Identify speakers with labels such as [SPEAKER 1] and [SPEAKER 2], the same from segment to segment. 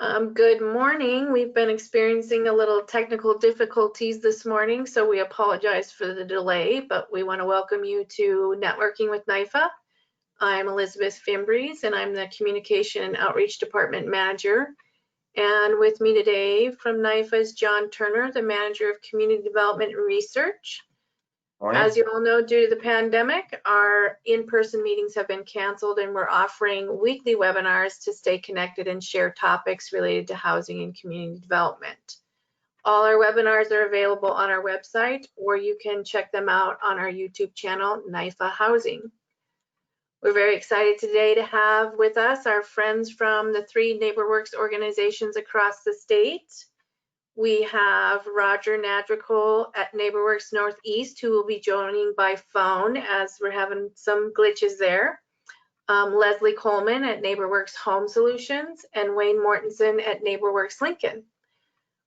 [SPEAKER 1] Good morning. We've been experiencing a little technical difficulties this morning, so we apologize for the delay, but we want to welcome you to Networking with NIFA. I'm Elizabeth Fimbries, and I'm the Communication and Outreach Department Manager. And with me today from NIFA is John Turner, the Manager of Community Development and Research.
[SPEAKER 2] Morning.
[SPEAKER 1] As you all know, due to the pandemic, our in-person meetings have been canceled, and we're offering weekly webinars to stay connected and share topics related to housing and community development. All our webinars are available on our website, or you can check them out on our YouTube channel, NIFA Housing. We're very excited today to have with us our friends from the 3 NeighborWorks organizations across the state. We have Roger Nadrchal at NeighborWorks Northeast, who will be joining by phone as we're having some glitches there. Leslie Coleman at NeighborWorks Home Solutions, and Wayne Mortensen at NeighborWorks Lincoln.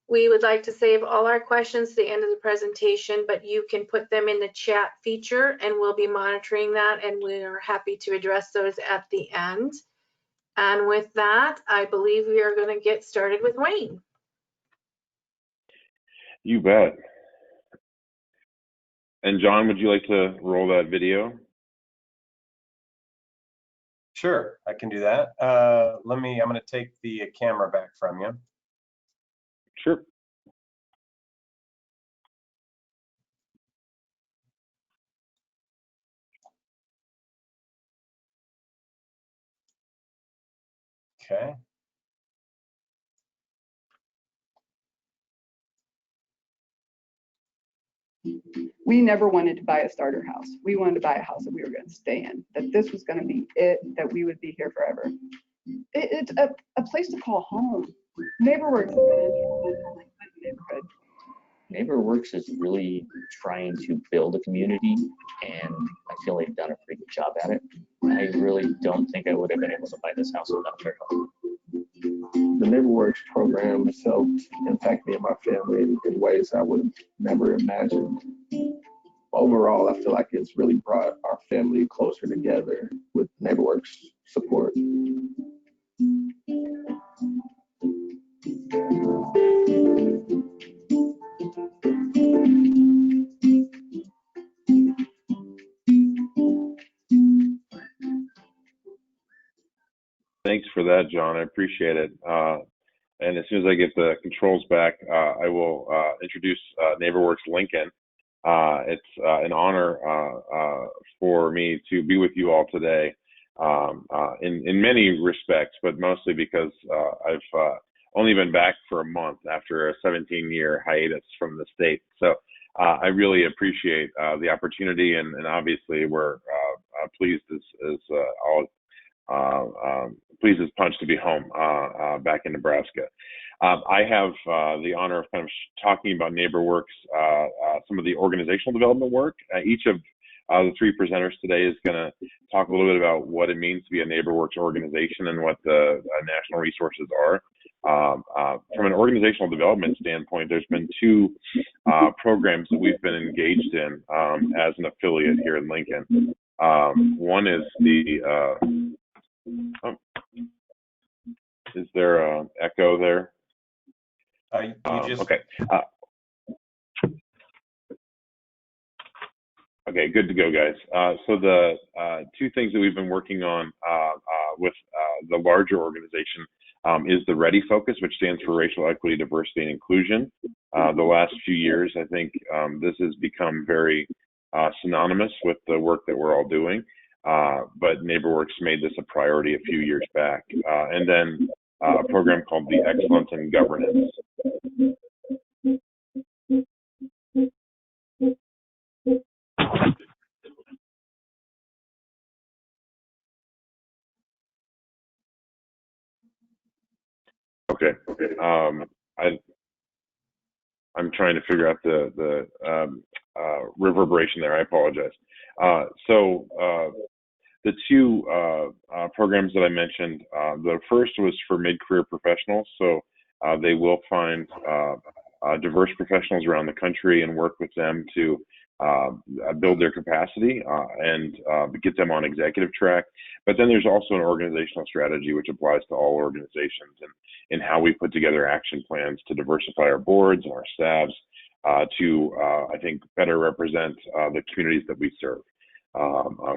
[SPEAKER 1] We would like to save all our questions to the end of the presentation, but you can put them in the chat feature and we'll be monitoring that, and we are happy to address those at the end. And with that, I believe we are going to get started with Wayne.
[SPEAKER 3] You bet. And John, would you like to roll that video?
[SPEAKER 2] Sure, I can do that. I'm going to take the camera back from you.
[SPEAKER 3] Sure.
[SPEAKER 2] Okay.
[SPEAKER 4] We never wanted to buy a starter house. We wanted to buy a house that we were going to stay in, that this was going to be it, that we would be here forever. It's a place to call home. NeighborWorks has been in the neighborhood.
[SPEAKER 5] NeighborWorks is really trying to build a community, and I feel they've done a pretty good job at it. I really don't think I would have been able to buy this house without their help.
[SPEAKER 6] The NeighborWorks program has helped impact me and my family in ways I would have never imagined. Overall, I feel like it's really brought our family closer together with NeighborWorks support.
[SPEAKER 3] Thanks for that, John. I appreciate it. And as soon as I get the controls back, I will introduce NeighborWorks Lincoln. It's an honor for me to be with you all today in many respects, but mostly because I've only been back for a month after a 17-year hiatus from the state. So I really appreciate the opportunity, and obviously we're pleased as pleased as punch to be home back in Nebraska. I have the honor of kind of talking about NeighborWorks, some of the organizational development work. Each of the 3 presenters today is going to talk a little bit about what it means to be a NeighborWorks organization and what the national resources are. From an organizational development standpoint, there's been 2 programs that we've been engaged in as an affiliate here in Lincoln. One is the is there an echo there? Okay. Okay, good to go, guys. So the 2 things that we've been working on with the larger organization is the READY focus, which stands for Racial Equity, Diversity, and Inclusion. The last few years, I think this has become very synonymous with the work that we're all doing. But NeighborWorks made this a priority a few years back. And then a program called the Excellence in Governance. Okay. I'm trying to figure out the reverberation there. I apologize. So the 2 programs that I mentioned, the first was for mid-career professionals. So they will find diverse professionals around the country and work with them to build their capacity and get them on executive track. But then there's also an organizational strategy which applies to all organizations, and how we put together action plans to diversify our boards and our staffs to, I think, better represent the communities that we serve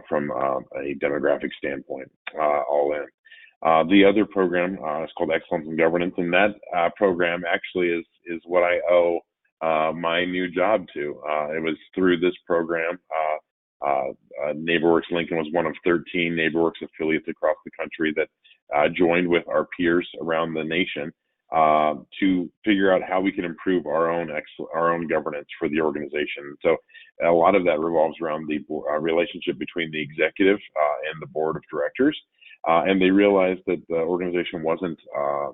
[SPEAKER 3] from a demographic standpoint, all in. The other program is called Excellence in Governance, and that program actually is what I owe my new job to. It was through this program. NeighborWorks Lincoln was one of 13 NeighborWorks affiliates across the country that joined with our peers around the nation to figure out how we can improve our own governance for the organization. So a lot of that revolves around the relationship between the executive and the board of directors. And they realized that the organization wasn't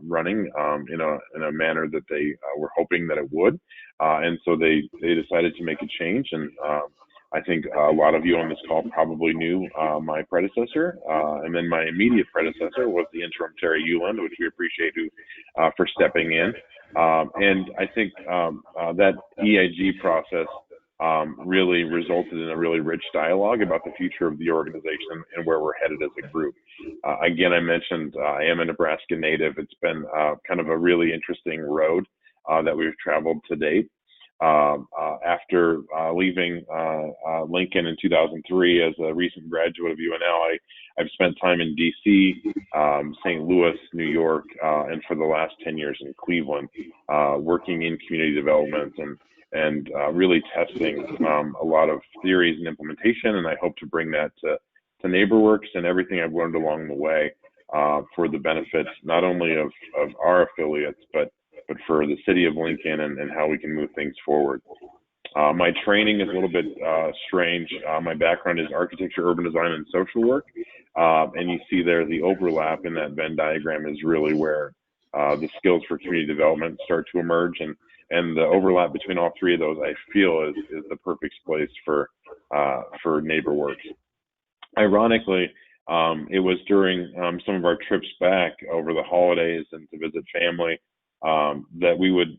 [SPEAKER 3] running in a manner that they were hoping that it would. And so they decided to make a change. And I think a lot of you on this call probably knew my predecessor, and then my immediate predecessor was the interim Terry Euland, which we appreciate for stepping in. And I think that EIG process really resulted in a really rich dialogue about the future of the organization and where we're headed as a group. Again, I mentioned I am a Nebraska native. It's been kind of a really interesting road that we've traveled to date. After leaving Lincoln in 2003 as a recent graduate of UNL, I've spent time in DC, St. Louis, New York, and for the last 10 years in Cleveland, working in community development and really testing a lot of theories and implementation. And I hope to bring that to NeighborWorks and everything I've learned along the way for the benefits not only of our affiliates, but for the city of Lincoln and how we can move things forward. My training is a little bit strange. My background is architecture, urban design, and social work. And you see there the overlap in that Venn diagram is really where the skills for community development start to emerge. And the overlap between all three of those, I feel, is the perfect place for NeighborWorks. Ironically, it was during some of our trips back over the holidays and to visit family that we would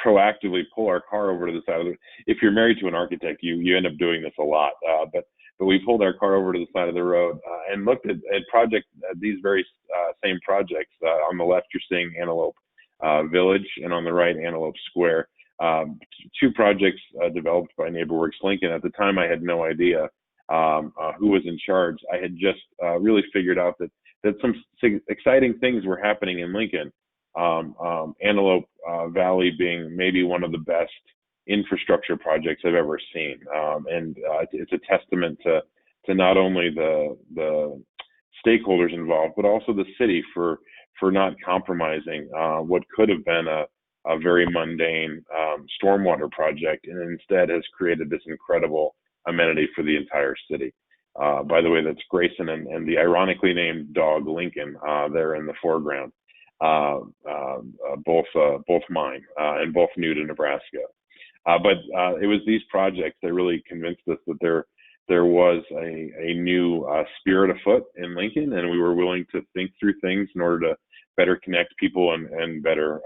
[SPEAKER 3] proactively pull our car over to the side of the. If you're married to an architect, you end up doing this a lot. But we pulled our car over to the side of the road and looked at these very same projects. On the left, you're seeing Antelope Village, and on the right, Antelope Square. Two projects developed by NeighborWorks Lincoln. At the time, I had no idea who was in charge. I had just really figured out that some exciting things were happening in Lincoln. Antelope Valley being maybe one of the best infrastructure projects I've ever seen. And it's a testament to not only the stakeholders involved, but also the city for not compromising what could have been a very mundane stormwater project, and instead has created this incredible amenity for the entire city. By the way, that's Grayson and the ironically named dog Lincoln there in the foreground. Both mine and both new to Nebraska. But it was these projects that really convinced us that there was a new spirit afoot in Lincoln, and we were willing to think through things in order to better connect people and better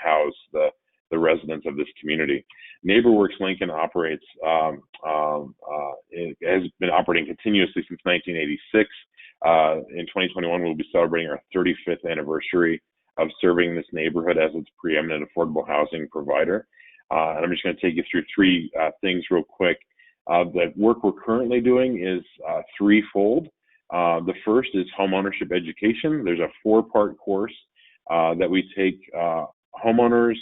[SPEAKER 3] house the residents of this community. NeighborWorks Lincoln operates, it has been operating continuously since 1986. In 2021, we'll be celebrating our 35th anniversary of serving this neighborhood as its preeminent affordable housing provider. And I'm just going to take you through three things real quick. The work we're currently doing is threefold. The first is homeownership education. There's a 4-part course that we take homeowners,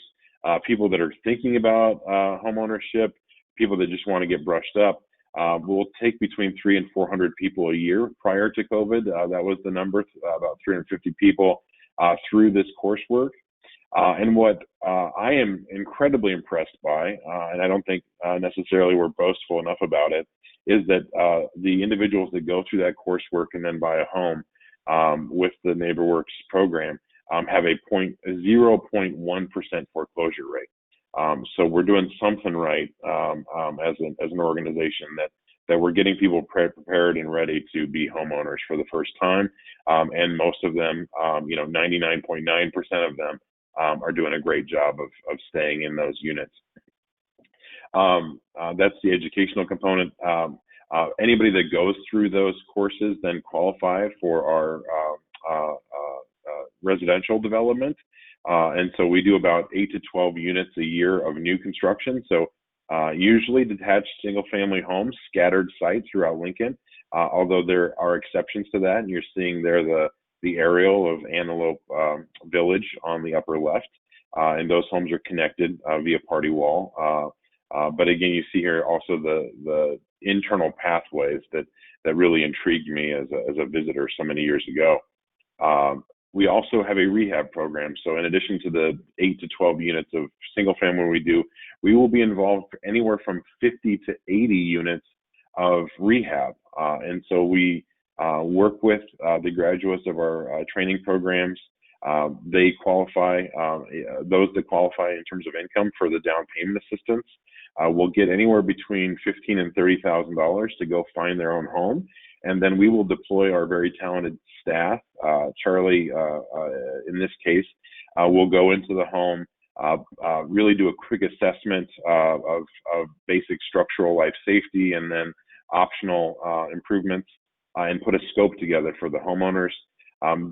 [SPEAKER 3] people that are thinking about homeownership, people that just want to get brushed up. We'll take between 300 and 400 people a year. Prior to COVID, that was the number, about 350 people through this coursework. And what I am incredibly impressed by, and I don't think necessarily we're boastful enough about it, is that the individuals that go through that coursework and then buy a home with the NeighborWorks program have a 0.1% foreclosure rate. So we're doing something right as an organization that we're getting people prepared and ready to be homeowners for the first time. And most of them, 99.9% of them are doing a great job of staying in those units. That's the educational component. Anybody that goes through those courses then qualify for our residential development. And so we do about 8 to 12 units a year of new construction. So usually detached single family homes, scattered sites throughout Lincoln, although there are exceptions to that. And you're seeing there the aerial of Antelope Village on the upper left. And those homes are connected via party wall. But again, you see here also the internal pathways that really intrigued me as a visitor so many years ago. We also have a rehab program. So in addition to the 8 to 12 units of single family we do, we will be involved for anywhere from 50 to 80 units of rehab. And so we work with the graduates of our training programs. They qualify, those that qualify in terms of income for the down payment assistance will get anywhere between $15,000 and $30,000 to go find their own home. And then we will deploy our very talented staff. Charlie, in this case, will go into the home, really do a quick assessment of basic structural life safety and then optional improvements and put a scope together for the homeowners.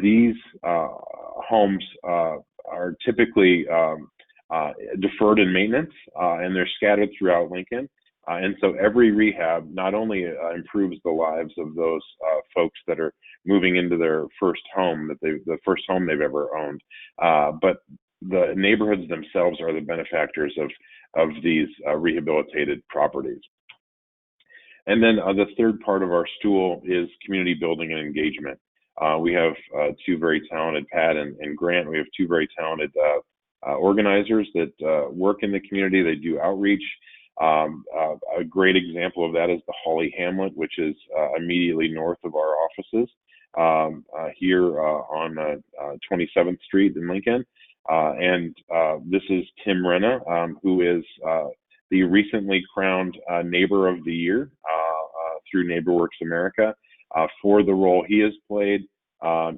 [SPEAKER 3] These homes are typically deferred in maintenance, and they're scattered throughout Lincoln. And so every rehab not only improves the lives of those folks that are moving into their first home, the first home they've ever owned, but the neighborhoods themselves are the benefactors of these rehabilitated properties. And then the third part of our stool is community building and engagement. We have two very talented, Pat and Grant. We have two very talented organizers that work in the community. They do outreach. A great example of that is the Hawley Hamlet, which is immediately north of our offices here on 27th Street in Lincoln. And this is Tim Renna, who is the recently crowned Neighbor of the Year through NeighborWorks America for the role he has played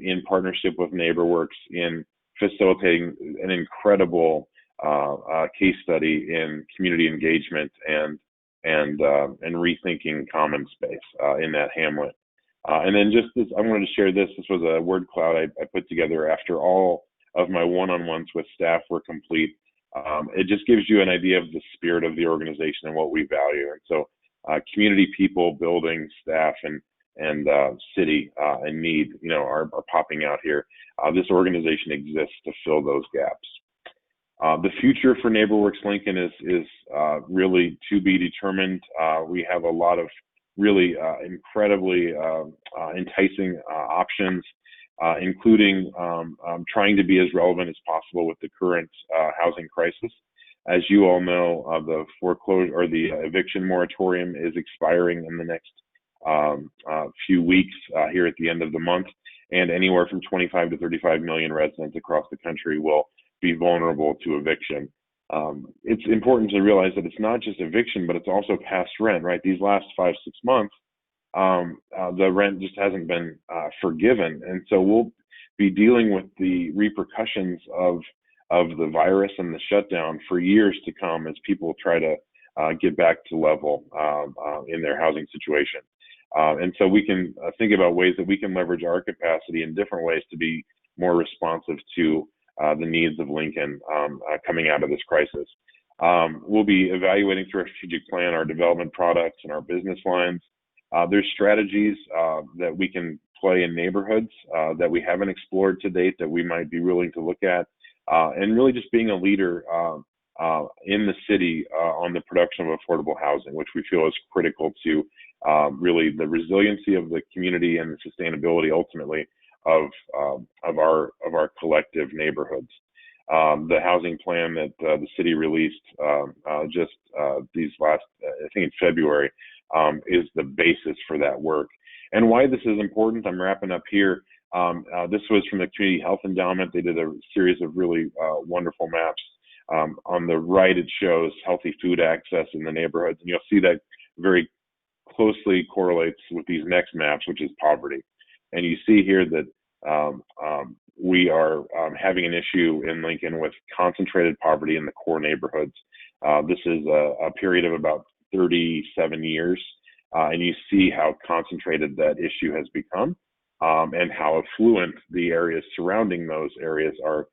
[SPEAKER 3] in partnership with NeighborWorks in facilitating an incredible case study in community engagement and rethinking common space in that hamlet. And then just this, I wanted to share this. This was a word cloud I put together after all of my one-on-ones with staff were complete. It just gives you an idea of the spirit of the organization and what we value. And so community, people, building, staff, and city and need, are popping out here. This organization exists to fill those gaps. The future for NeighborWorks Lincoln is really to be determined. We have a lot of really incredibly enticing options, including trying to be as relevant as possible with the current housing crisis. As you all know, the foreclosure or the eviction moratorium is expiring in the next few weeks here at the end of the month, and anywhere from 25 to 35 million residents across the country will be vulnerable to eviction. It's important to realize that it's not just eviction, but it's also past rent, right? These last 5-6 months, the rent just hasn't been forgiven. And so we'll be dealing with the repercussions of the virus and the shutdown for years to come as people try to get back to level in their housing situation. And so we can think about ways that we can leverage our capacity in different ways to be more responsive to the needs of Lincoln coming out of this crisis. We'll be evaluating through our strategic plan our development products and our business lines. There's strategies that we can play in neighborhoods that we haven't explored to date that we might be willing to look at, and really just being a leader in the city on the production of affordable housing, which we feel is critical to really the resiliency of the community and the sustainability ultimately of our collective neighborhoods. The housing plan that the city released just these last, I think in February, is the basis for that work. And why this is important, I'm wrapping up here. This was from the Community Health Endowment. They did a series of really wonderful maps. On the right, it shows healthy food access in the neighborhoods, and you'll see that very closely correlates with these next maps, which is poverty. And you see here that we are having an issue in Lincoln with concentrated poverty in the core neighborhoods. This is a period of about 37 years and you see how concentrated that issue has become, and how affluent the areas surrounding those areas are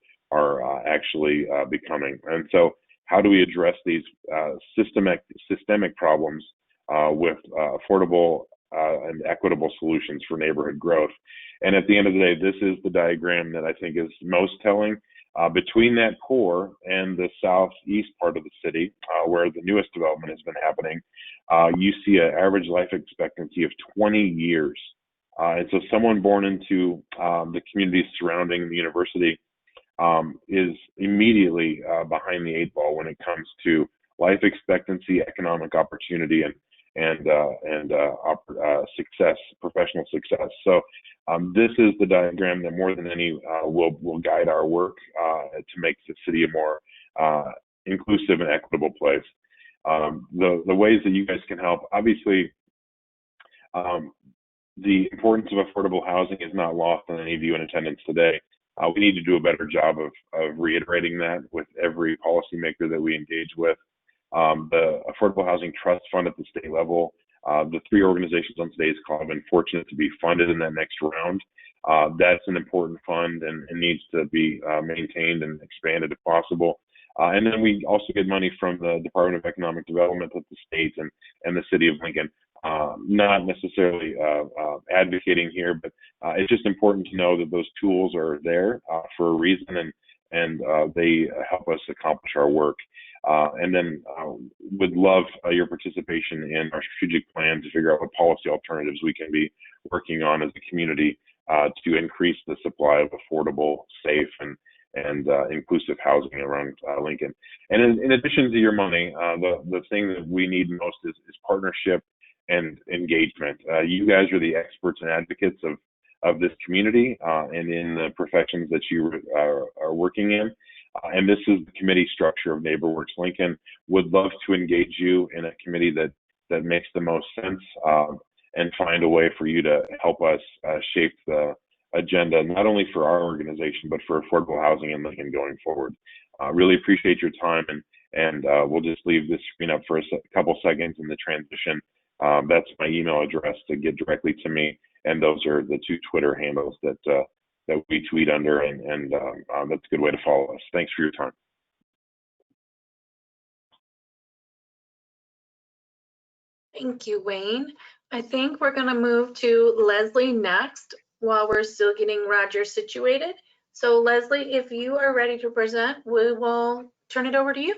[SPEAKER 3] actually becoming. And so, how do we address these systemic problems with affordable and equitable solutions for neighborhood growth? And at the end of the day, this is the diagram that I think is most telling. Between that core and the southeast part of the city, where the newest development has been happening, you see an average life expectancy of 20 years. And so someone born into the communities surrounding the university is immediately behind the 8 ball when it comes to life expectancy, economic opportunity, and success, professional success. So this is the diagram that more than any will guide our work to make the city a more inclusive and equitable place. The ways that you guys can help, obviously, the importance of affordable housing is not lost on any of you in attendance today. We need to do a better job of reiterating that with every policymaker that we engage with. The Affordable Housing Trust Fund at the state level, the 3 organizations on today's call have been fortunate to be funded in that next round. That's an important fund and needs to be maintained and expanded if possible. And then we also get money from the Department of Economic Development at the state and the city of Lincoln. Not necessarily advocating here, but it's just important to know that those tools are there for a reason, and they help us accomplish our work. And then would love your participation in our strategic plan to figure out what policy alternatives we can be working on as a community to increase the supply of affordable, safe, and inclusive housing around Lincoln. And in addition to your money, the thing that we need most is partnership and engagement. You guys are the experts and advocates of this community and in the professions that you are working in. And this is the committee structure of NeighborWorks Lincoln. Would love to engage you in a committee that makes the most sense and find a way for you to help us shape the agenda, not only for our organization, but for affordable housing in Lincoln going forward. Really appreciate your time, and we'll just leave this screen up for a couple seconds in the transition. That's my email address to get directly to me, and those are the 2 Twitter handles that we tweet under, and that's a good way to follow us. Thanks for your time.
[SPEAKER 1] Thank you, Wayne. I think we're going to move to Leslie next while we're still getting Roger situated. So Leslie, if you are ready to present, we will turn it over to you.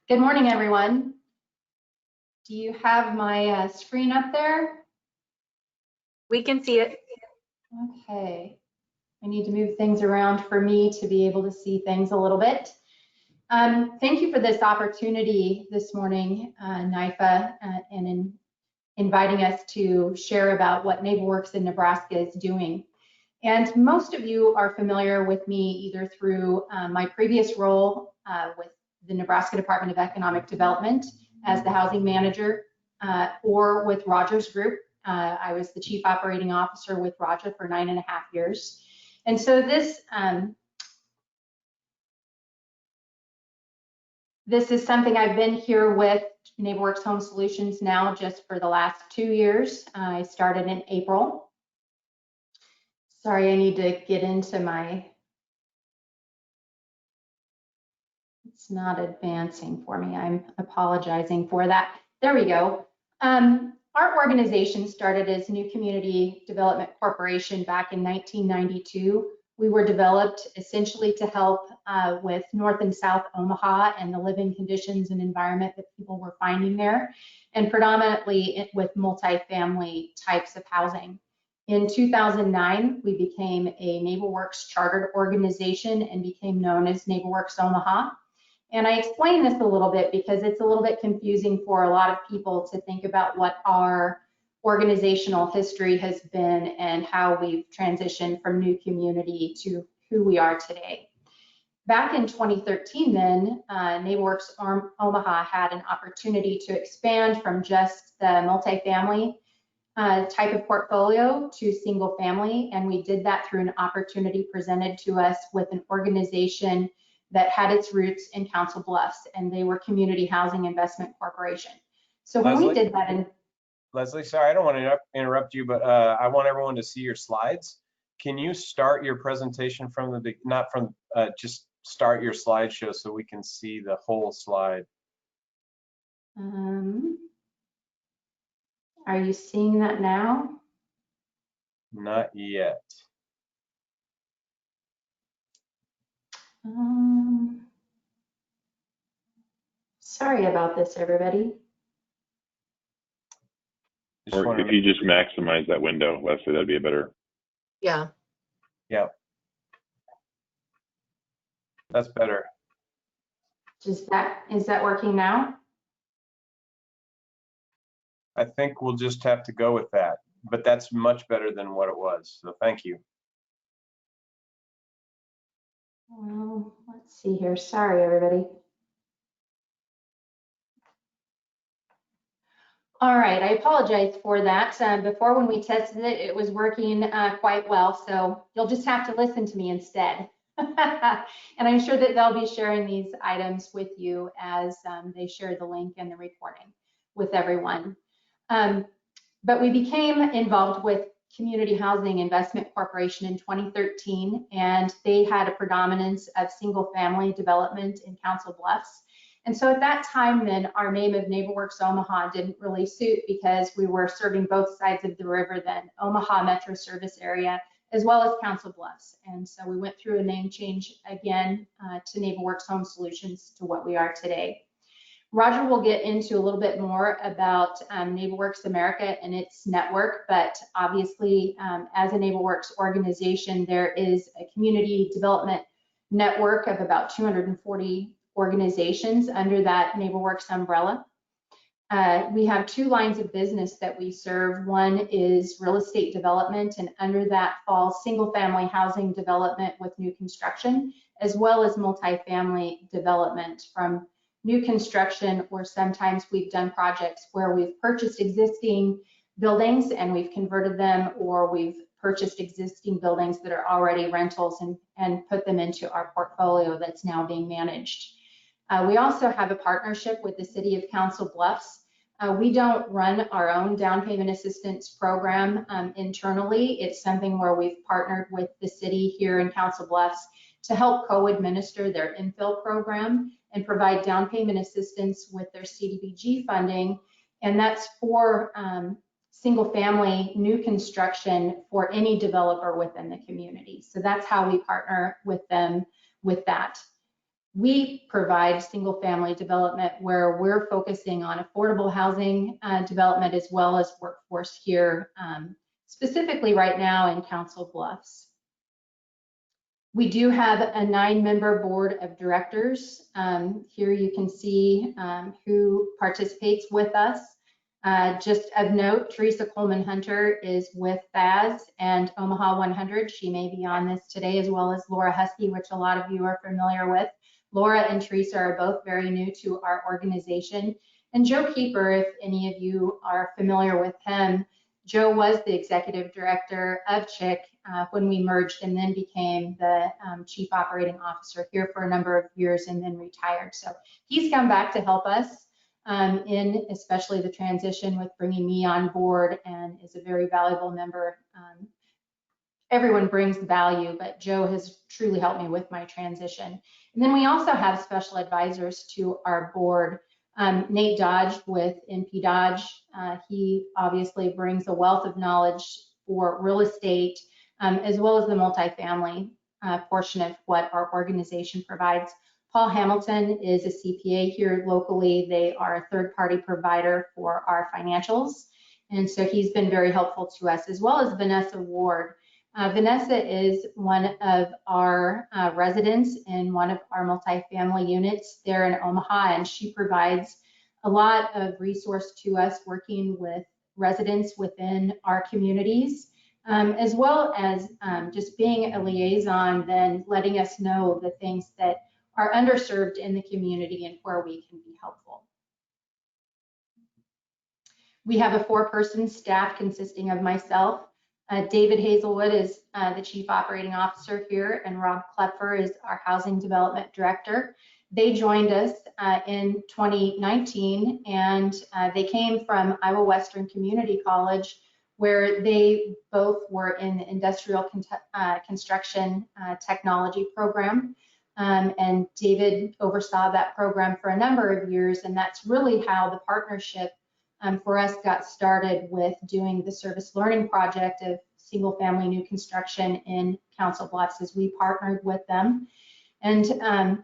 [SPEAKER 7] Good morning, everyone. Do you have my screen up there?
[SPEAKER 1] We can see it.
[SPEAKER 7] Okay. I need to move things around for me to be able to see things a little bit. Thank you for this opportunity this morning, NIFA, and in inviting us to share about what NeighborWorks in Nebraska is doing. And most of you are familiar with me either through my previous role with the Nebraska Department of Economic Development as the housing manager, or with Roger's group. I was the chief operating officer with Roger for 9.5 years. And so this is something I've been here with NeighborWorks Home Solutions now just for the last 2 years. I started in April. Sorry, I need to get into my, it's not advancing for me. I'm apologizing for that. There we go. Our organization started as New Community Development Corporation back in 1992. We were developed essentially to help with North and South Omaha and the living conditions and environment that people were finding there, and predominantly with multifamily types of housing. In 2009, we became a NeighborWorks chartered organization and became known as NeighborWorks Omaha. And I explain this a little bit because it's a little bit confusing for a lot of people to think about what our organizational history has been and how we've transitioned from new community to who we are today. Back in 2013 then, NeighborWorks Omaha had an opportunity to expand from just the multifamily type of portfolio to single family, and we did that through an opportunity presented to us with an organization that had its roots in Council Bluffs, and they were Community Housing Investment Corporation. So when we did that in...
[SPEAKER 2] Leslie, sorry, I don't want to interrupt you, but I want everyone to see your slides. Can you start your presentation from the big, not from, just start your slideshow so we can see the whole slide?
[SPEAKER 7] Are you seeing that now?
[SPEAKER 2] Not yet.
[SPEAKER 7] Sorry about this, everybody.
[SPEAKER 3] Or if you just maximize that window, Leslie, that'd be a better.
[SPEAKER 1] Yeah.
[SPEAKER 2] Yeah. That's better.
[SPEAKER 7] Is that working now?
[SPEAKER 2] I think we'll just have to go with that, but that's much better than what it was. So thank you.
[SPEAKER 7] Well, let's see here. Sorry, everybody. All right, I apologize for that. Before, when we tested it, it was working quite well, so you'll just have to listen to me instead. And I'm sure that they'll be sharing these items with you as they share the link and the recording with everyone. But we became involved with Community Housing Investment Corporation in 2013, and they had a predominance of single family development in Council Bluffs. And so at that time, then our name of NeighborWorks Omaha didn't really suit because we were serving both sides of the river then, Omaha Metro Service Area, as well as Council Bluffs. And so we went through a name change again to NeighborWorks Home Solutions to what we are today. Roger will get into a little bit more about NeighborWorks America and its network, but obviously as a NeighborWorks organization, there is a community development network of about 240 organizations under that NeighborWorks umbrella. We have two lines of business that we serve. One is real estate development, and under that falls single family housing development with new construction, as well as multifamily development from new construction, or sometimes we've done projects where we've purchased existing buildings and we've converted them, or we've purchased existing buildings that are already rentals and put them into our portfolio that's now being managed. We also have a partnership with the City of Council Bluffs. We don't run our own down payment assistance program internally. It's something where we've partnered with the city here in Council Bluffs to help co-administer their infill program and provide down payment assistance with their CDBG funding. And that's for single family new construction for any developer within the community. So that's how we partner with them with that. We provide single family development where we're focusing on affordable housing development as well as workforce here, specifically right now in Council Bluffs. We do have a 9-member board of directors. Here you can see who participates with us. Just of note, Teresa Coleman Hunter is with FAS and Omaha 100. She may be on this today, as well as Laura Husky, which a lot of you are familiar with. Laura and Teresa are both very new to our organization. And Joe Keeper, if any of you are familiar with him, Joe was the executive director of CHIC when we merged, and then became the chief operating officer here for a number of years and then retired. So he's come back to help us in especially the transition with bringing me on board, and is a very valuable member. Everyone brings value, but Joe has truly helped me with my transition. And then we also have special advisors to our board. Nate Dodge with NP Dodge, he obviously brings a wealth of knowledge for real estate, as well as the multifamily portion of what our organization provides. Paul Hamilton is a CPA here locally. They are a third-party provider for our financials, and so he's been very helpful to us, as well as Vanessa Ward. Vanessa is one of our residents in one of our multifamily units there in Omaha, and she provides a lot of resource to us working with residents within our communities, as well as just being a liaison, then letting us know the things that are underserved in the community and where we can be helpful. We have a 4-person staff consisting of myself. David Hazelwood is the Chief Operating Officer here, and Rob Klepfer is our Housing Development Director. They joined us in 2019, and they came from Iowa Western Community College, where they both were in the Industrial Construction Technology program. And David oversaw that program for a number of years, and that's really how the partnership for us got started with doing the service learning project of single family new construction in Council Bluffs, as we partnered with them. And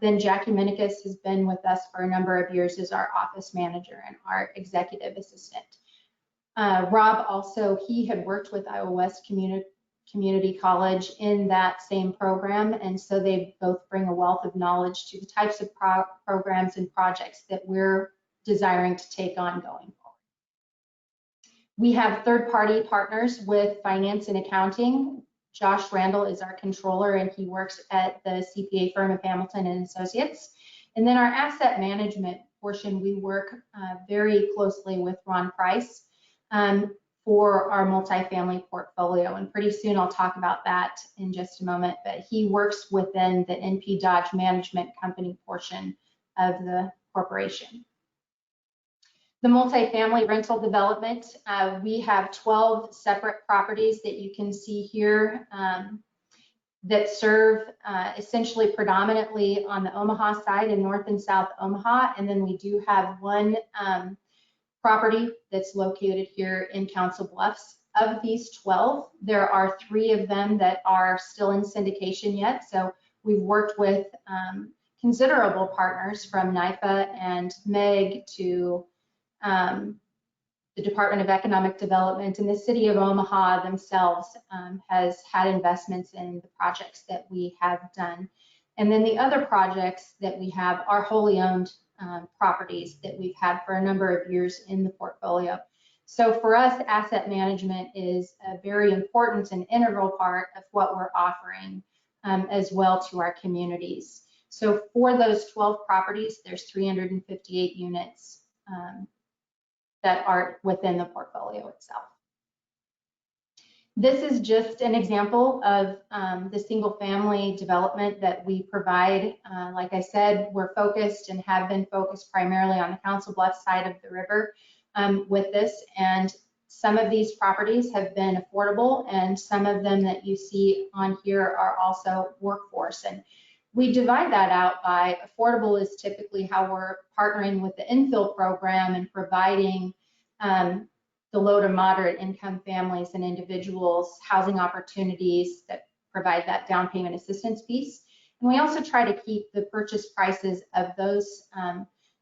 [SPEAKER 7] then Jackie Minikis has been with us for a number of years as our office manager and our executive assistant. Rob also, he had worked with Iowa West Community College in that same program, and so they both bring a wealth of knowledge to the types of programs and projects that we're desiring to take on going forward. We have third-party partners with finance and accounting. Josh Randall is our controller, and he works at the CPA firm of Hamilton and Associates. And then our asset management portion, we work very closely with Ron Price for our multifamily portfolio. And pretty soon I'll talk about that in just a moment, but he works within the NP Dodge Management Company portion of the corporation. The multifamily rental development, we have 12 separate properties that you can see here that serve essentially predominantly on the Omaha side in North and South Omaha. And then we do have one property that's located here in Council Bluffs. Of these 12, there are 3 of them that are still in syndication yet. So we've worked with considerable partners from NIFA and MEG to the Department of Economic Development, and the City of Omaha themselves has had investments in the projects that we have done. And then the other projects that we have are wholly owned properties that we've had for a number of years in the portfolio. So for us, asset management is a very important and integral part of what we're offering as well to our communities. So for those 12 properties, there's 358 units that are within the portfolio itself. This is just an example of the single family development that we provide. Like I said, we're focused and have been focused primarily on the Council Bluffs side of the river with this. And some of these properties have been affordable, and some of them that you see on here are also workforce. And we divide that out by affordable is typically how we're partnering with the infill program and providing the low to moderate income families and individuals housing opportunities that provide that down payment assistance piece. And we also try to keep the purchase prices of those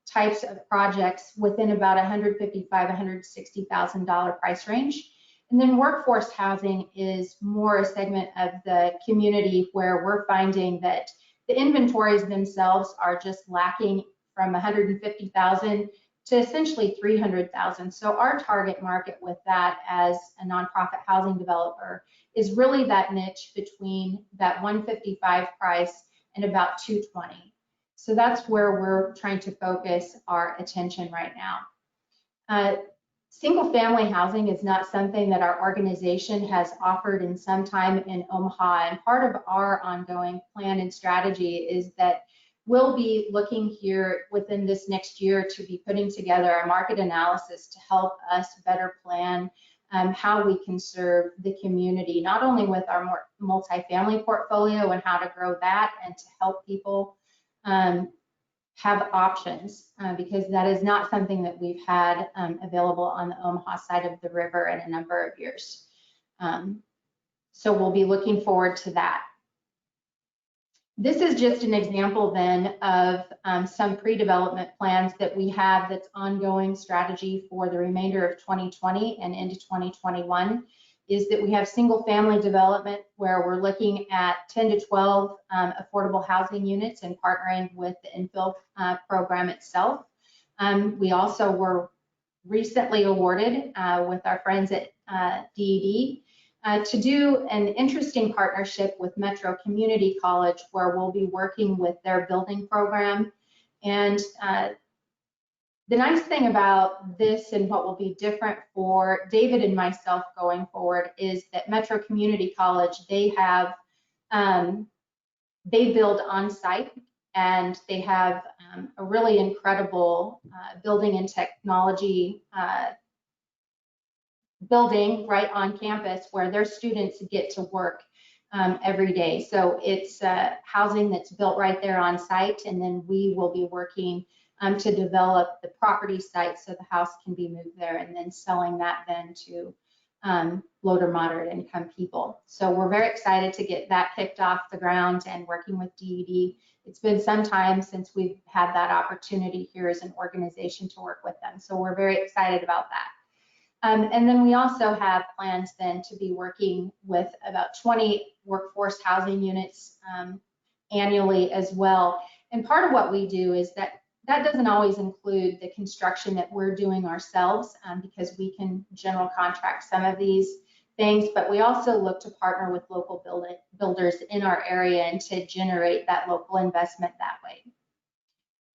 [SPEAKER 7] types of projects within about $155,000, $160,000 price range. And then workforce housing is more a segment of the community where we're finding that the inventories themselves are just lacking from 150,000 to essentially 300,000. So our target market with that as a nonprofit housing developer is really that niche between that 155 price and about 220. So that's where we're trying to focus our attention right now. Single family housing is not something that our organization has offered in some time in Omaha, and part of our ongoing plan and strategy is that we'll be looking here within this next year to be putting together a market analysis to help us better plan how we can serve the community, not only with our multifamily portfolio and how to grow that and to help people have options, because that is not something that we've had available on the Omaha side of the river in a number of years. So we'll be looking forward to that. This is just an example then of some pre-development plans that we have that's ongoing strategy for the remainder of 2020 and into 2021, is that we have single family development where we're looking at 10 to 12 affordable housing units and partnering with the infill program itself. We also were recently awarded with our friends at DED to do an interesting partnership with Metro Community College, where we'll be working with their building program. And The nice thing about this and what will be different for David and myself going forward is that Metro Community College, they have, they build on site, and they have a really incredible building and technology building right on campus where their students get to work every day. So it's housing that's built right there on site, and then we will be working to develop the property site so the house can be moved there, and then selling that then to low to moderate income people. So we're very excited to get that kicked off the ground and working with DED. It's been some time since we've had that opportunity here as an organization to work with them. So we're very excited about that. And then we also have plans then to be working with about 20 workforce housing units annually as well. And part of what we do is that doesn't always include the construction that we're doing ourselves, because we can general contract some of these things, but we also look to partner with local builders in our area and to generate that local investment that way.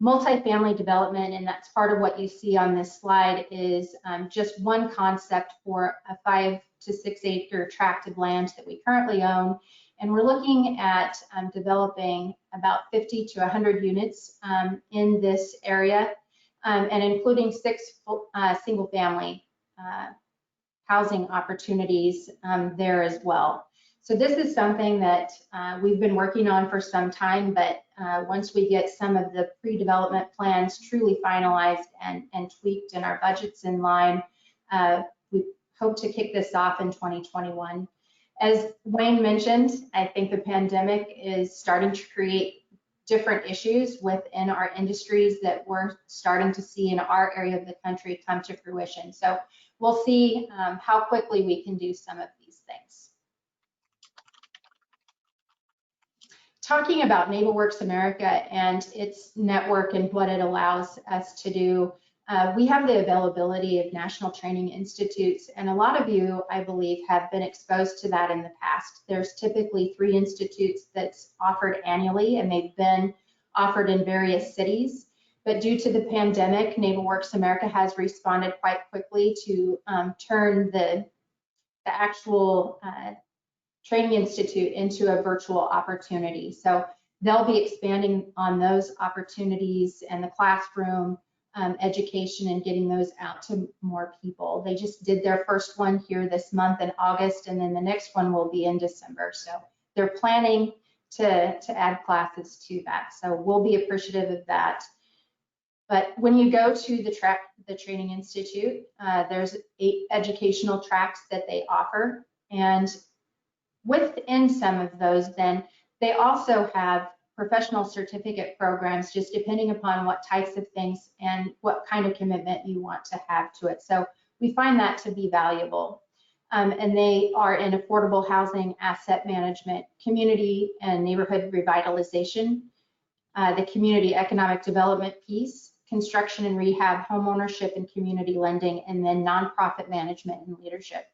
[SPEAKER 7] Multifamily development, and that's part of what you see on this slide, is just one concept for a 5 to 6 acre tract of land that we currently own. And we're looking at developing about 50 to 100 units in this area, and including 6 single family housing opportunities there as well. So this is something that we've been working on for some time, but once we get some of the pre-development plans truly finalized and tweaked and our budgets in line, we hope to kick this off in 2021. As Wayne mentioned, I think the pandemic is starting to create different issues within our industries that we're starting to see in our area of the country come to fruition. So we'll see how quickly we can do some of these things. Talking about NeighborWorks America and its network and what it allows us to do, we have the availability of national training institutes, and a lot of you, I believe, have been exposed to that in the past. There's typically 3 institutes that's offered annually, and they've been offered in various cities. But due to the pandemic, NeighborWorks America has responded quite quickly to turn the actual training institute into a virtual opportunity. So they'll be expanding on those opportunities and the classroom education and getting those out to more people. They just did their first one here this month in August, and then the next one will be in December. So they're planning to add classes to that. So we'll be appreciative of that. But when you go to the Training Institute, there's 8 educational tracks that they offer. And within some of those, then they also have professional certificate programs, just depending upon what types of things and what kind of commitment you want to have to it. So we find that to be valuable. And they are in affordable housing, asset management, community and neighborhood revitalization, the community economic development piece, construction and rehab, home ownership and community lending, and then nonprofit management and leadership.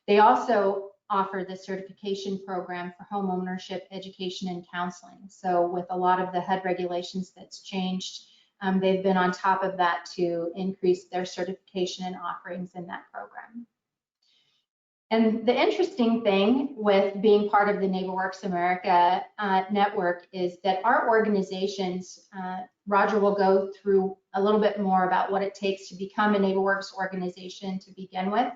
[SPEAKER 7] They also offer the certification program for home ownership, education, and counseling. So with a lot of the HUD regulations that's changed, they've been on top of that to increase their certification and offerings in that program. And the interesting thing with being part of the NeighborWorks America network is that our organizations, Roger will go through a little bit more about what it takes to become a NeighborWorks organization to begin with.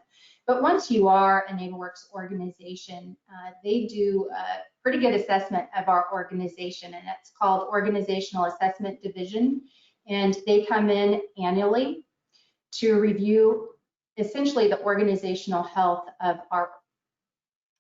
[SPEAKER 7] But once you are a NeighborWorks organization, they do a pretty good assessment of our organization, and it's called Organizational Assessment Division. And they come in annually to review essentially the organizational health of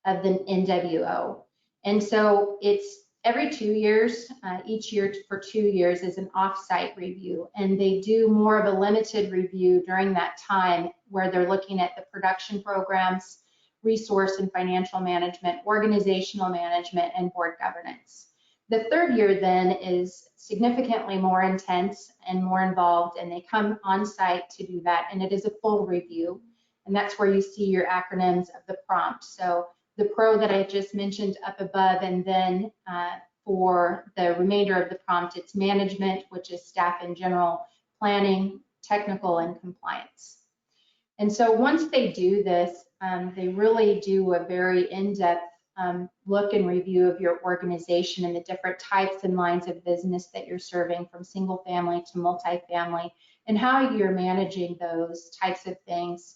[SPEAKER 7] the NWO. And so it's every 2 years, each year for 2 years is an off-site review, and they do more of a limited review during that time where they're looking at the production programs, resource and financial management, organizational management, and board governance. The 3rd year then is significantly more intense and more involved, and they come on site to do that, and it is a full review, and that's where you see your acronyms of the prompt. So the PRO that I just mentioned up above, and then for the remainder of the prompt, it's management, which is staff in general, planning, technical and compliance. And so once they do this, they really do a very in-depth look and review of your organization and the different types and lines of business that you're serving, from single family to multifamily, and how you're managing those types of things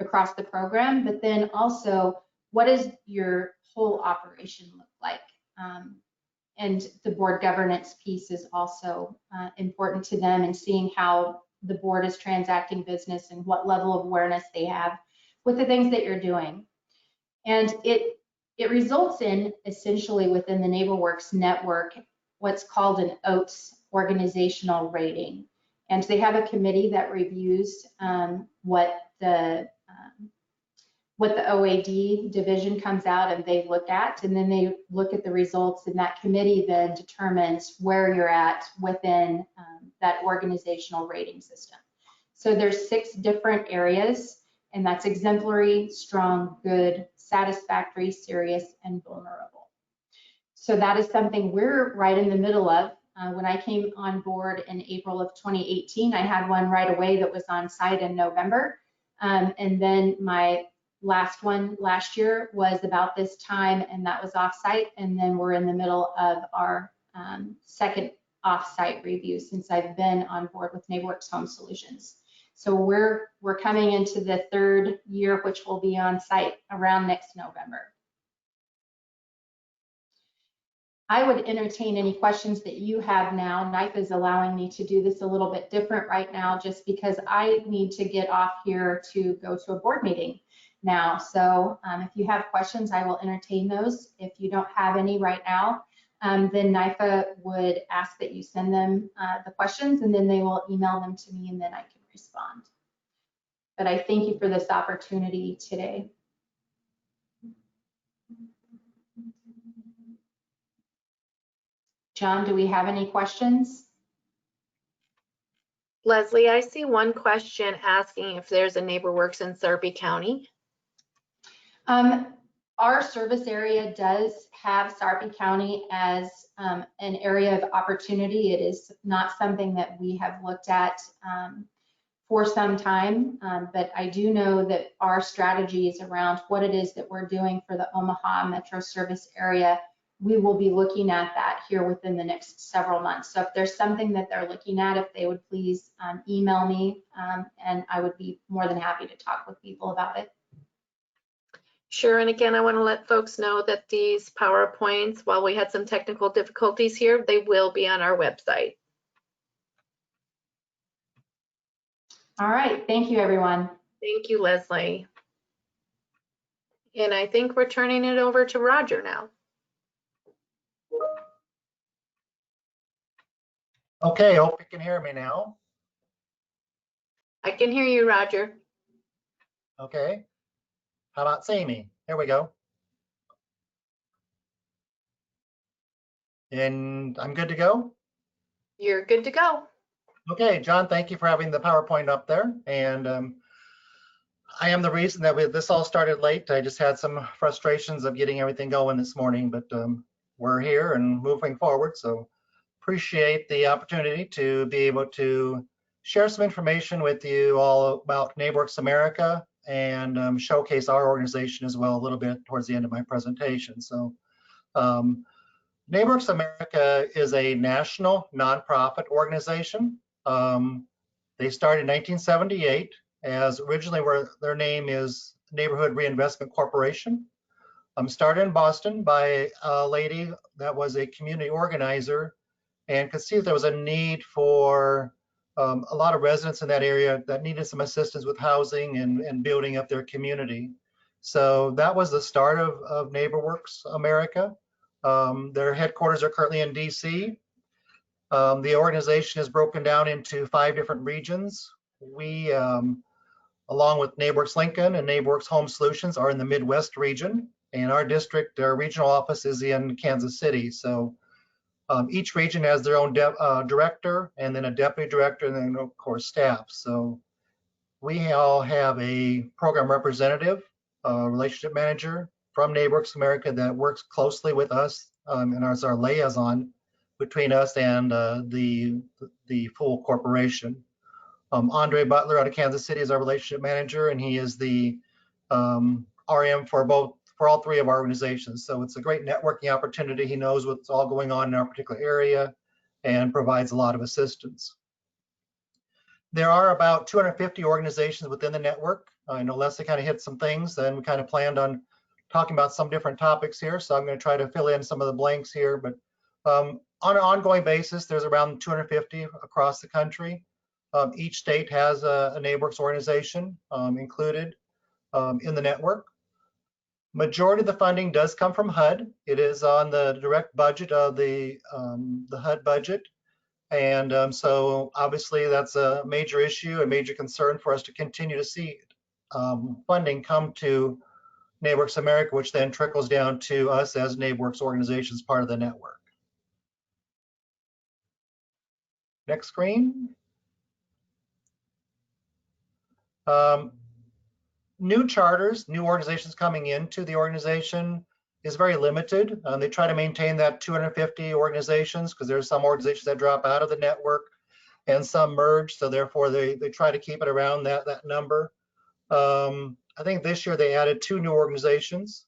[SPEAKER 7] across the program. But then also, what does your whole operation look like? And the board governance piece is also important to them, and seeing how the board is transacting business and what level of awareness they have with the things that you're doing. And it results in, essentially within the NeighborWorks network, what's called an OATS organizational rating. And they have a committee that reviews what the OAD division comes out and they look at, and then they look at the results, and that committee then determines where you're at within that organizational rating system. So there's 6 different areas, and that's exemplary, strong, good, satisfactory, serious, and vulnerable. So that is something we're right in the middle of. When I came on board in April of 2018, I had one right away that was on site in November. And then my last one last year was about this time, and that was off-site. And then we're in the middle of our second off-site review since I've been on board with NeighborWorks Home Solutions. So we're coming into the 3rd year, which will be on site around next November. I would entertain any questions that you have now. NIFA is allowing me to do this a little bit different right now, just because I need to get off here to go to a board meeting now. So if you have questions, I will entertain those. If you don't have any right now, then NIFA would ask that you send them the questions, and then they will email them to me, and then I can respond. But I thank you for this opportunity today. John, do we have any questions?
[SPEAKER 1] Leslie, I see one question asking if there's a NeighborWorks in Sarpy County.
[SPEAKER 7] Our service area does have Sarpy County as an area of opportunity. It is not something that we have looked at for some time, but I do know that our strategy is around what it is that we're doing for the Omaha metro service area. We will be looking at that here within the next several months. So if there's something that they're looking at, if they would please email me, and I would be more than happy to talk with people about it.
[SPEAKER 1] Sure, and again, I want to let folks know that these PowerPoints, while we had some technical difficulties here, they will be on our website.
[SPEAKER 7] All right, thank you, everyone.
[SPEAKER 1] Thank you, Leslie. And I think we're turning it over to Roger now.
[SPEAKER 8] Okay, hope you can hear me now.
[SPEAKER 1] I can hear you, Roger.
[SPEAKER 8] Okay. How about seeing me? There we go. And I'm good to go?
[SPEAKER 1] You're good to go.
[SPEAKER 8] Okay, John, thank you for having the PowerPoint up there. And I am the reason that this all started late. I just had some frustrations of getting everything going this morning, but we're here and moving forward. So appreciate the opportunity to be able to share some information with you all about NeighborWorks America and showcase our organization as well a little bit towards the end of my presentation. So NeighborWorks America is a national nonprofit organization. They started in 1978 as originally their name is Neighborhood Reinvestment Corporation. Started in Boston by a lady that was a community organizer and could see that there was a need for a lot of residents in that area that needed some assistance with housing and building up their community. So that was the start of NeighborWorks America. Their headquarters are currently in DC. The organization is broken down into 5 different regions. We, along with NeighborWorks Lincoln and NeighborWorks Home Solutions, are in the Midwest region, and our district, our regional office is in Kansas City. So each region has their own director, and then a deputy director, and then of course staff. So we all have a program representative, relationship manager from NeighborWorks America that works closely with us and as our liaison between us and the full corporation. Andre Butler out of Kansas City is our relationship manager, and he is the RM for all three of our organizations. So it's a great networking opportunity. He knows what's all going on in our particular area and provides a lot of assistance. There are about 250 organizations within the network. I know Leslie kind of hit some things, and we kind of planned on talking about some different topics here. So I'm going to try to fill in some of the blanks here. But on an ongoing basis, there's around 250 across the country. Each state has a NeighborWorks organization included in the network. Majority of the funding does come from HUD. It is on the direct budget of the HUD budget. And so obviously that's a major issue, a major concern for us to continue to see funding come to NeighborWorks America, which then trickles down to us as NeighborWorks organizations, part of the network. Next screen. New charters, new organizations coming into the organization is very limited. They try to maintain that 250 organizations because there's some organizations that drop out of the network and some merge. So therefore they try to keep it around that number. I think this year they added 2 new organizations,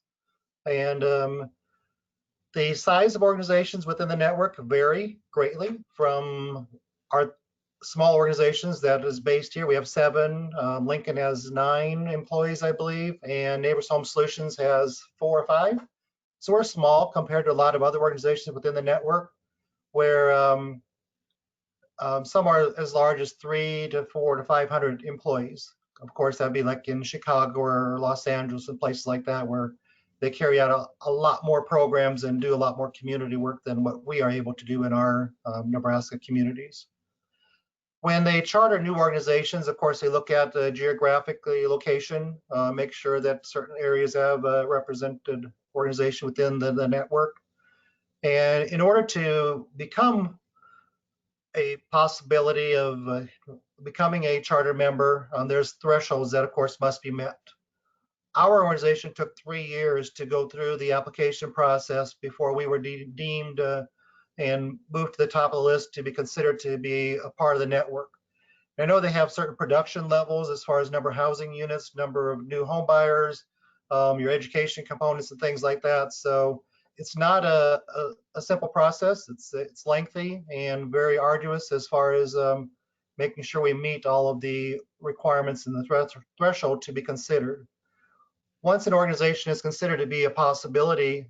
[SPEAKER 8] and the size of organizations within the network vary greatly from our small organizations that is based here. We have 7. Lincoln has 9 employees, I believe, and Neighbors Home Solutions has 4 or 5. So we're small compared to a lot of other organizations within the network, where some are as large as 300 to 400 to 500 employees. Of course, that'd be like in Chicago or Los Angeles and places like that, where they carry out a lot more programs and do a lot more community work than what we are able to do in our Nebraska communities. When they charter new organizations, of course, they look at the geographically location, make sure that certain areas have a represented organization within the network. And in order to become a possibility of becoming a charter member, there's thresholds that, of course, must be met. Our organization took 3 years to go through the application process before we were deemed and moved to the top of the list to be considered to be a part of the network. I know they have certain production levels as far as number of housing units, number of new home buyers, your education components and things like that. So it's not a simple process. It's lengthy and very arduous as far as making sure we meet all of the requirements and the threshold to be considered. Once an organization is considered to be a possibility,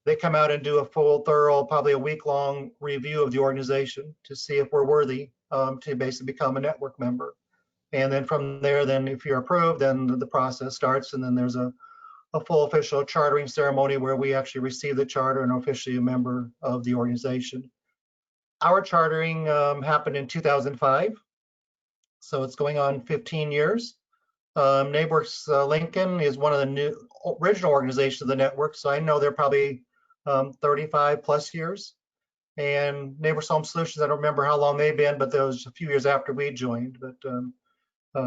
[SPEAKER 8] they come out and do a full, thorough, probably a week-long review of the organization to see if we're worthy to basically become a network member. And then from there, then if you're approved, then the process starts, and then there's a full official chartering ceremony where we actually receive the charter and are officially a member of the organization. Our chartering happened in 2005, so it's going on 15 years. NeighborWorks Lincoln is one of the new original organizations of the network, so I know they're probably 35 plus years. And Neighbors Home Solutions, I don't remember how long they've been, but that was a few years after we joined. But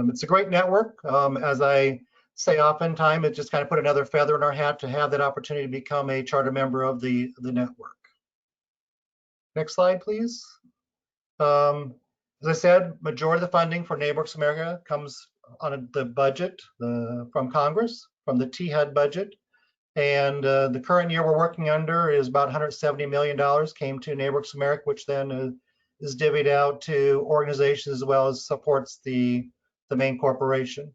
[SPEAKER 8] it's a great network. As I say oftentimes, it just kind of put another feather in our hat to have that opportunity to become a charter member of the network. Next slide, please. As I said, majority of the funding for NeighborWorks America comes on the budget from Congress, from the THUD budget. And the current year we're working under is about $170 million came to NeighborWorks America, which then is divvied out to organizations as well as supports the main corporation.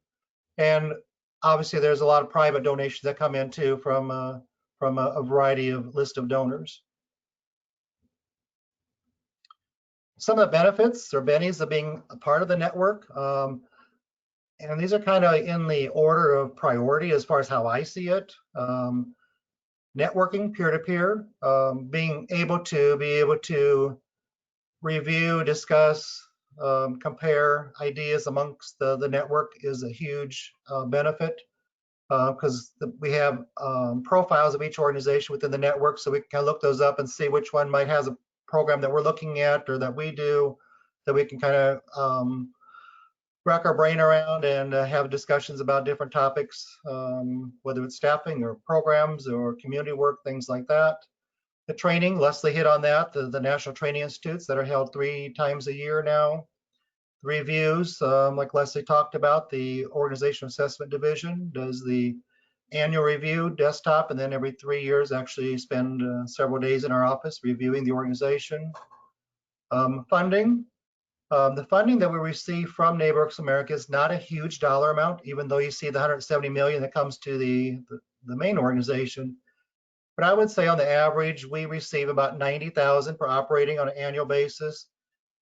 [SPEAKER 8] And obviously there's a lot of private donations that come in too from a variety of list of donors. Some of the benefits or bennies of being a part of the network, and these are kind of in the order of priority as far as how I see it. Networking peer-to-peer, being able to review, discuss, compare ideas amongst the network is a huge benefit because we have profiles of each organization within the network, so we can kind of look those up and see which one might have a program that we're looking at or that we do, that we can kind of rack our brain around and have discussions about different topics, whether it's staffing or programs or community work, things like that. The training, Leslie hit on that, the National Training Institutes that are held 3 times a year now. The reviews, like Leslie talked about, the Organizational Assessment Division does the annual review desktop, and then every 3 years actually spend several days in our office reviewing the organization. Funding. The funding that we receive from NeighborWorks America is not a huge dollar amount, even though you see the 170 million that comes to the main organization. But I would say on the average, we receive about 90,000 for operating on an annual basis,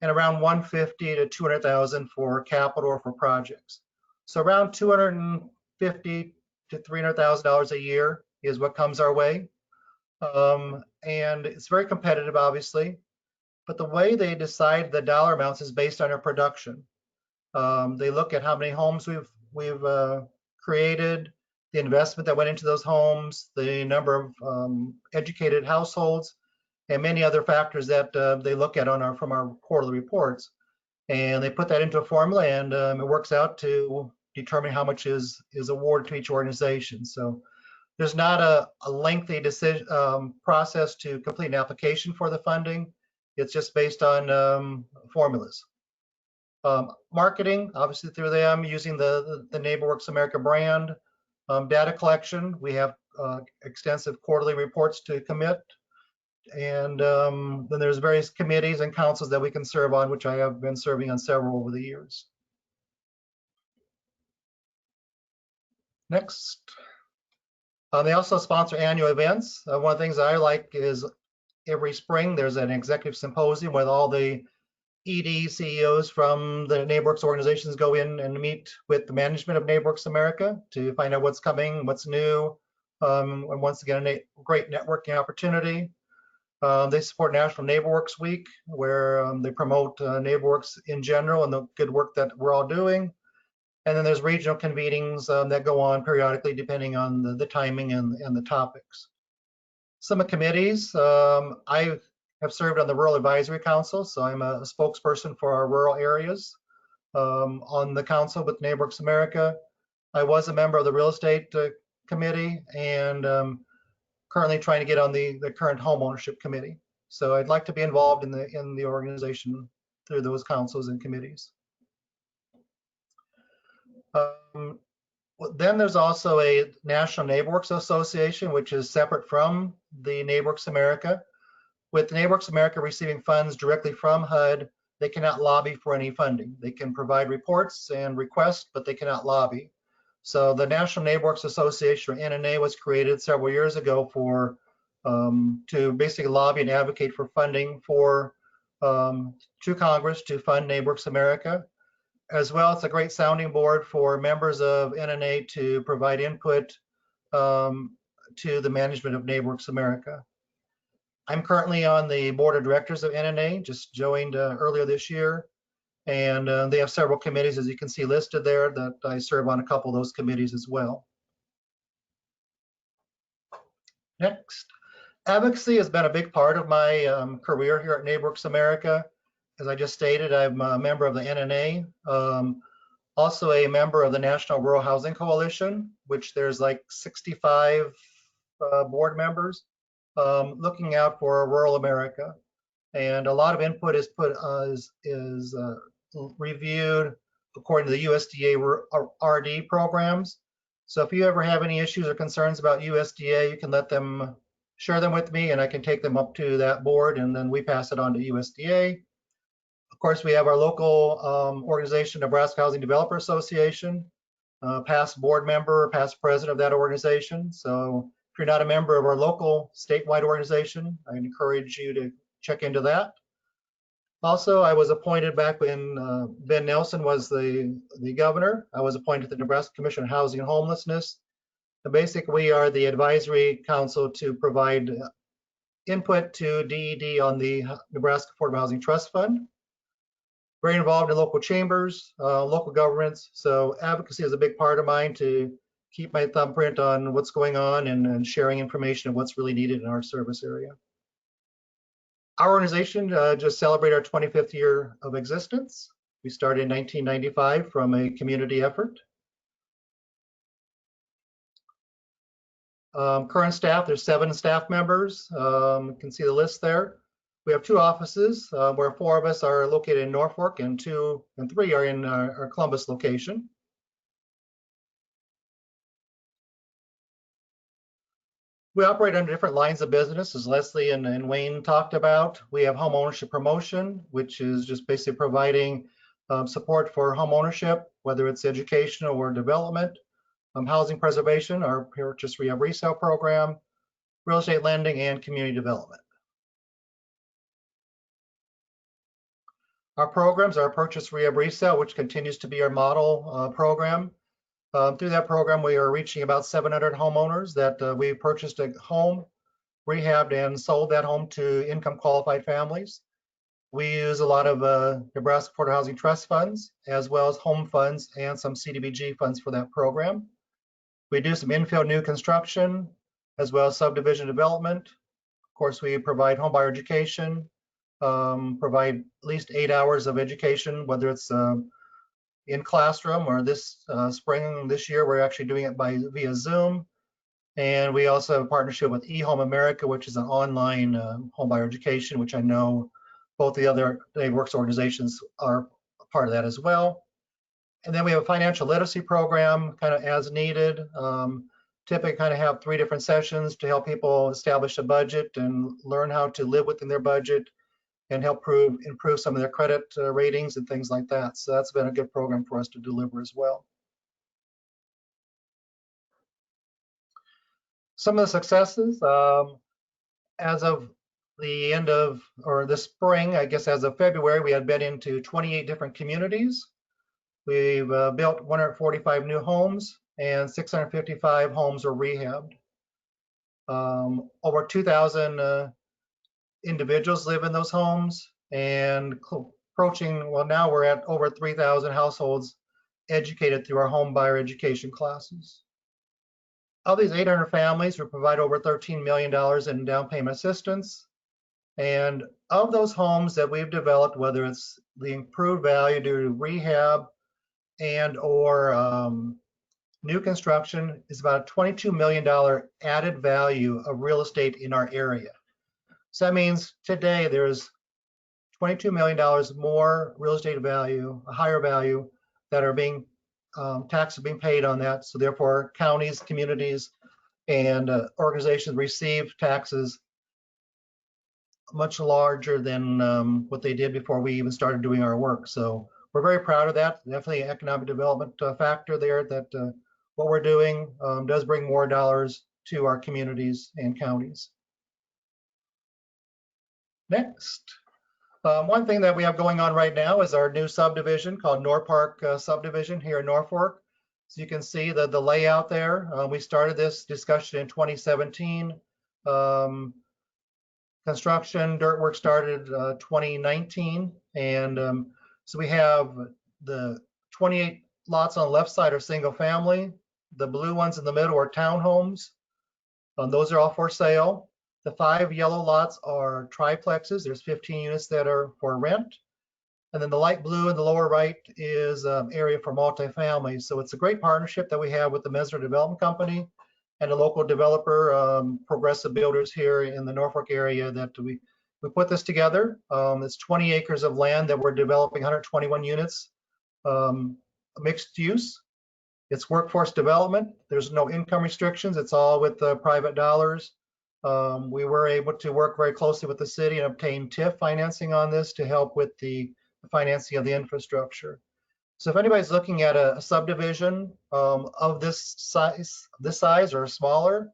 [SPEAKER 8] and around 150 to 200,000 for capital or for projects. So around 250 to $300,000 a year is what comes our way. And it's very competitive, obviously. But the way they decide the dollar amounts is based on our production. They look at how many homes we've created, the investment that went into those homes, the number of educated households, and many other factors that they look at from our quarterly reports. And they put that into a formula, and it works out to determine how much is awarded to each organization. So there's not a lengthy decision process to complete an application for the funding. It's just based on formulas. Marketing, obviously through them, using the NeighborWorks America brand. Data collection, we have extensive quarterly reports to commit. And then there's various committees and councils that we can serve on, which I have been serving on several over the years. Next. They also sponsor annual events. One of the things I like is every spring there's an executive symposium with all the ED CEOs from the NeighborWorks organizations go in and meet with the management of NeighborWorks America to find out what's coming, what's new, and once again, a great networking opportunity. They support National NeighborWorks Week, where they promote NeighborWorks in general and the good work that we're all doing. And then there's regional convenings that go on periodically depending on the timing and the topics. Some of the committees, I have served on the Rural Advisory Council, so I'm a spokesperson for our rural areas on the council with NeighborWorks America. I was a member of the Real Estate Committee and currently trying to get on the current Home Ownership Committee. So I'd like to be involved in the organization through those councils and committees. Then there's also a National NeighborWorks Association, which is separate from the NeighborWorks America. With NeighborWorks America receiving funds directly from HUD, they cannot lobby for any funding. They can provide reports and requests, but they cannot lobby. So the National NeighborWorks Association, or NNA, was created several years ago to basically lobby and advocate for funding to Congress to fund NeighborWorks America. As well, it's a great sounding board for members of NNA to provide input to the management of NeighborWorks America. I'm currently on the board of directors of NNA, just joined earlier this year. And they have several committees, as you can see listed there, that I serve on a couple of those committees as well. Next, advocacy has been a big part of my career here at NeighborWorks America. As I just stated, I'm a member of the NNA, also a member of the National Rural Housing Coalition, which there's like 65 board members looking out for rural America. And a lot of input is reviewed according to the USDA RD programs. So if you ever have any issues or concerns about USDA, you can share them with me, and I can take them up to that board, and then we pass it on to USDA. Of course, we have our local organization, Nebraska Housing Developer Association, past board member, past president of that organization. So if you're not a member of our local statewide organization, I encourage you to check into that. Also, I was appointed back when Ben Nelson was the governor. I was appointed to the Nebraska Commission on Housing and Homelessness. And basically, we are the advisory council to provide input to DED on the Nebraska Affordable Housing Trust Fund. Very involved in local chambers, local governments. So advocacy is a big part of mine to keep my thumbprint on what's going on and sharing information of what's really needed in our service area. Our organization just celebrated our 25th year of existence. We started in 1995 from a community effort. Current staff, there's 7 staff members. You can see the list there. We have 2 offices where 4 of us are located in Norfolk and 3 are in our Columbus location. We operate under different lines of business, as Leslie and Wayne talked about. We have home ownership promotion, which is just basically providing support for home ownership, whether it's educational or development. Housing preservation, our purchase rehab resale program, real estate lending, and community development. Our programs are purchase rehab resale, which continues to be our model program. Through that program, we are reaching about 700 homeowners that we purchased a home, rehabbed, and sold that home to income qualified families. We use a lot of Nebraska Affordable Housing Trust funds, as well as home funds and some CDBG funds for that program. We do some infill new construction, as well as subdivision development. Of course, we provide homebuyer education, provide at least 8 hours of education, whether it's in classroom or this spring, this year, we're actually doing it via Zoom. And we also have a partnership with eHome America, which is an online homebuyer education, which I know both the other NeighborWorks organizations are a part of that as well. And then we have a financial literacy program, kind of as needed. Typically kind of have 3 different sessions to help people establish a budget and learn how to live within their budget and help improve some of their credit ratings and things like that. So that's been a good program for us to deliver as well. Some of the successes, as of the end of, or this spring, I guess as of February, we had been into 28 different communities. We've built 145 new homes and 655 homes are rehabbed. Over 2,000 individuals live in those homes, and approaching, well, now we're at over 3,000 households educated through our home buyer education classes. Of these 800 families, we provide over $13 million in down payment assistance. And of those homes that we've developed, whether it's the improved value due to rehab and or new construction, is about a $22 million added value of real estate in our area. So that means today there's $22 million more real estate value, a higher value, that are being taxes being paid on that. So therefore, counties, communities, and organizations receive taxes much larger than what they did before we even started doing our work. So we're very proud of that. Definitely an economic development factor there, that what we're doing does bring more dollars to our communities and counties. Next. One thing that we have going on right now is our new subdivision called Norpark subdivision here in Norfolk. So you can see the layout there. We started this discussion in 2017. Construction, dirt work started 2019. And so we have the 28 lots on the left side are single family. The blue ones in the middle are townhomes. Those are all for sale. The 5 yellow lots are triplexes. There's 15 units that are for rent. And then the light blue in the lower right is area for multifamily. So it's a great partnership that we have with the Mesner Development Company and a local developer, Progressive Builders here in the Norfolk area, that we put this together. It's 20 acres of land that we're developing, 121 units, mixed use. It's workforce development. There's no income restrictions. It's all with private dollars. We were able to work very closely with the city and obtain TIF financing on this to help with the financing of the infrastructure. So if anybody's looking at a subdivision of this size or smaller,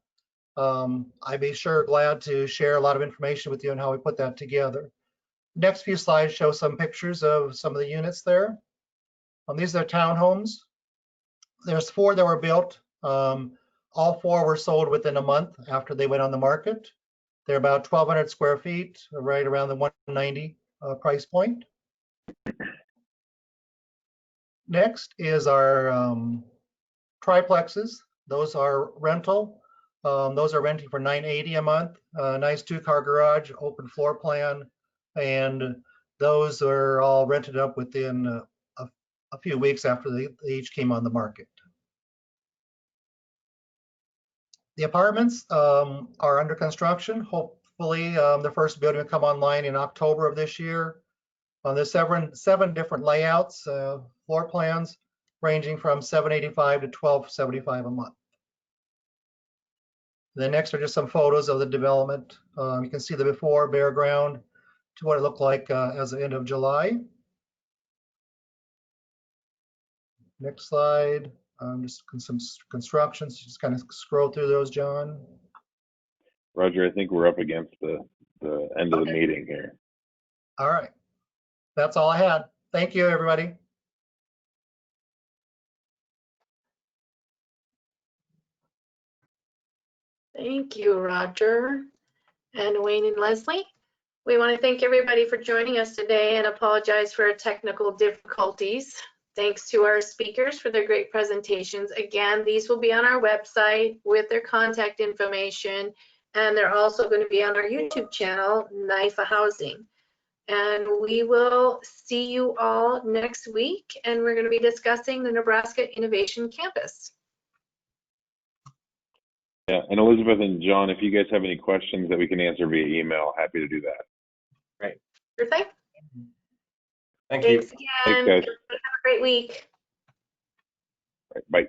[SPEAKER 8] I'd be sure glad to share a lot of information with you on how we put that together. Next few slides show some pictures of some of the units there. These are townhomes. There's 4 that were built. All 4 were sold within a month after they went on the market. They're about 1,200 square feet, right around the 190 price point. Next is our triplexes. Those are rental. Those are renting for $980 a month. Nice 2-car garage, open floor plan, and those are all rented up within a few weeks after they each came on the market. The apartments are under construction. Hopefully, the first building will come online in October of this year. There's seven different layouts, floor plans, ranging from $785 to $1,275 a month. Then next are just some photos of the development. You can see the before bare ground to what it looked like as of the end of July. Next slide. Just some constructions. Just kind of scroll through those, John.
[SPEAKER 3] Roger, I think we're up against the end of the meeting here.
[SPEAKER 8] All right. That's all I had. Thank you, everybody.
[SPEAKER 1] Thank you, Roger and Wayne and Leslie. We want to thank everybody for joining us today and apologize for our technical difficulties. Thanks to our speakers for their great presentations. Again, these will be on our website with their contact information, and they're also going to be on our YouTube channel, NIFA Housing. And we will see you all next week, and we're going to be discussing the Nebraska Innovation Campus.
[SPEAKER 3] Yeah, and Elizabeth and John, if you guys have any questions that we can answer via email, happy to do that.
[SPEAKER 2] Great.
[SPEAKER 1] Sure thing.
[SPEAKER 2] Thank you.
[SPEAKER 1] Thanks again.
[SPEAKER 3] Thanks, guys.
[SPEAKER 1] Have a great week.
[SPEAKER 3] All right, bye.